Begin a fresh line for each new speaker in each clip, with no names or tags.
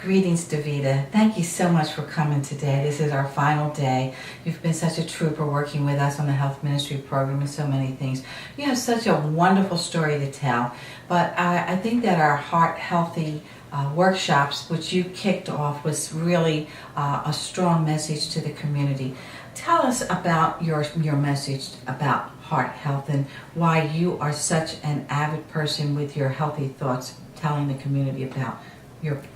Greetings, Davita. Thank you so much for coming today. This is our final day. You've been such a trooper working with us on the Health Ministry Program and so many things. You have such a wonderful story to tell. But I think that our Heart Healthy workshops, which you kicked off, was really a strong message to the community. Tell us about your message about heart health and why you are such an avid person with your healthy thoughts, telling the community about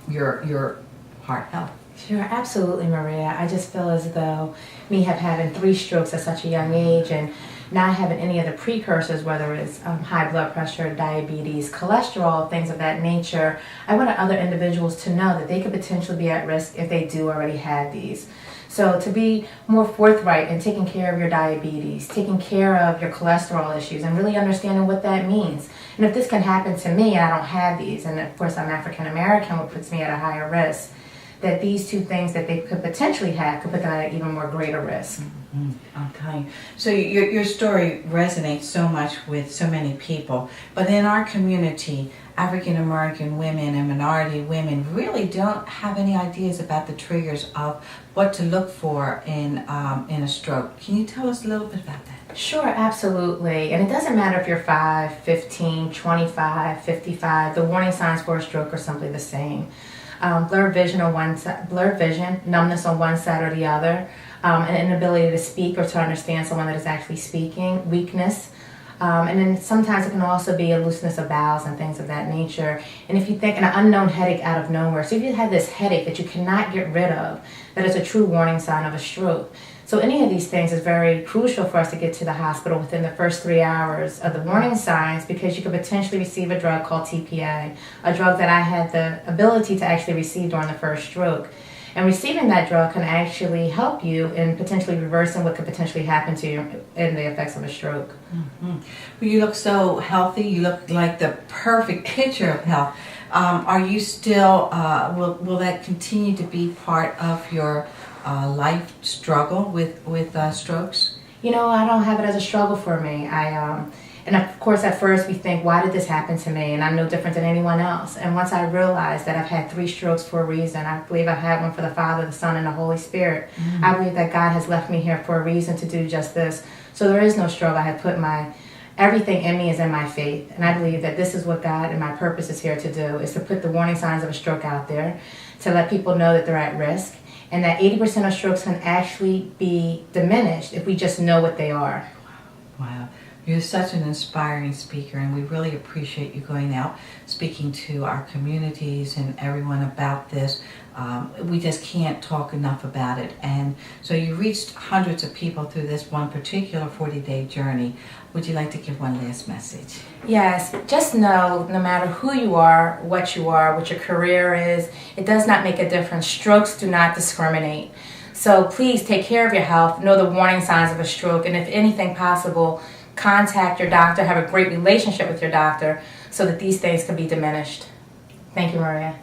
your heart health.
Sure, absolutely, Maria. I just feel as though me having 3 strokes at such a young age and not having any of the precursors, whether it's high blood pressure, diabetes, cholesterol, things of that nature, I wanted other individuals to know that they could potentially be at risk if they do already have these. So to be more forthright in taking care of your diabetes, taking care of your cholesterol issues, and really understanding what that means. And if this can happen to me and I don't have these, and of course I'm African American, which puts me at a higher risk, that these 2 things that they could potentially have could put them at an even more greater risk.
Mm-hmm. I'm telling you. So your story resonates so much with so many people, but in our community, African American women and minority women really don't have any ideas about the triggers of what to look for in a stroke. Can you tell us a little bit about that?
Sure, absolutely. And it doesn't matter if you're 5, 15, 25, 55, the warning signs for a stroke are simply the same. Blurred vision, numbness on one side or the other, an inability to speak or to understand someone that is actually speaking, weakness, and then sometimes it can also be a looseness of bowels and things of that nature. And if you think an unknown headache out of nowhere, so if you have this headache that you cannot get rid of, that is a true warning sign of a stroke. So any of these things is very crucial for us to get to the hospital within the first 3 hours of the warning signs, because you could potentially receive a drug called TPA, a drug that I had the ability to actually receive during the first stroke. And receiving that drug can actually help you in potentially reversing what could potentially happen to you in the effects of a stroke.
Mm-hmm. Well, you look so healthy. You look like the perfect picture of health. Are you still, will that continue to be part of your life struggle with strokes?
You know, I don't have it as a struggle for me. And of course, at first we think, why did this happen to me? And I'm no different than anyone else. And once I realized that I've had 3 strokes for a reason, I believe I've had one for the Father, the Son, and the Holy Spirit. Mm-hmm. I believe that God has left me here for a reason to do just this. So there is no struggle. I have put everything in me is in my faith. And I believe that this is what God and my purpose is here to do, is to put the warning signs of a stroke out there, to let people know that they're at risk, and that 80% of strokes can actually be diminished if we just know what they are.
Wow. You're such an inspiring speaker, and we really appreciate you going out, speaking to our communities and everyone about this. We just can't talk enough about it. And so you reached hundreds of people through this one particular 40-day journey. Would you like to give one last message?
Yes, just know, no matter who you are, what your career is, it does not make a difference. Strokes do not discriminate. So please take care of your health, know the warning signs of a stroke, and if anything possible, contact your doctor, have a great relationship with your doctor so that these things can be diminished. Thank you, Maria.